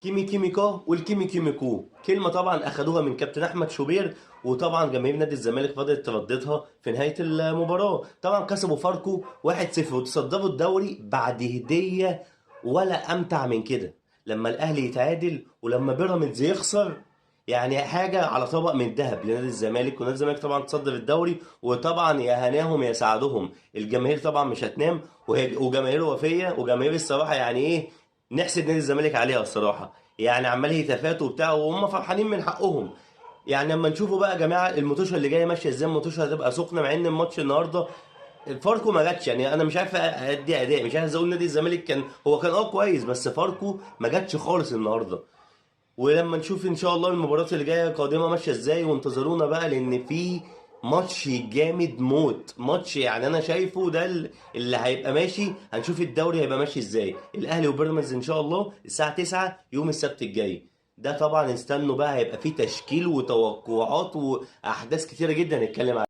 كيمي كيميكا والكيمي كيميكو، كلمة طبعا أخدوها من كابتن أحمد شوبير، وطبعا جماهير نادي الزمالك فضلت ترددها في نهاية المباراة. طبعا كسبوا فاركو 1-0 وتصدروا الدوري بعد هدية، ولا أمتع من كده لما الأهلي يتعادل ولما بيراميدز يخسر. يعني حاجة على طبق من ذهب لنادي الزمالك، ونادي الزمالك طبعا تصدر الدوري، وطبعا يا هناهم يا سعدهم. الجماهير طبعا مش هتنام، وجماهير وفية، وجماهير الصراحة يعني ايه، نحسد نادي الزمالك عليها الصراحة. يعني عمال هتافات وبتاع وهم فرحانين من حقهم. يعني لما نشوفوا بقى يا جماعة الماتشة اللي جاية ماشية ازاي، الماتشة هتبقى سخنة، مع ان الماتش النهارده فاركو ما جاتش. يعني انا مش عارف ادي اداء، مش عارف اقول نادي الزمالك كان كويس، بس فاركو ما جاتش خالص النهارده. ولما نشوف ان شاء الله المباريات اللي جايه قادمه ماشيه ازاي، وانتظرونا بقى لان في ماتش جامد موت. ماتش يعني انا شايفه ده اللي هيبقى ماشي. هنشوف الدوري هيبقى ماشي ازاي، الاهلي وبيراميدز ان شاء الله الساعه 9 يوم السبت الجاي. ده طبعا استنوا بقى، هيبقى فيه تشكيل وتوقعات واحداث كتيره جدا نتكلم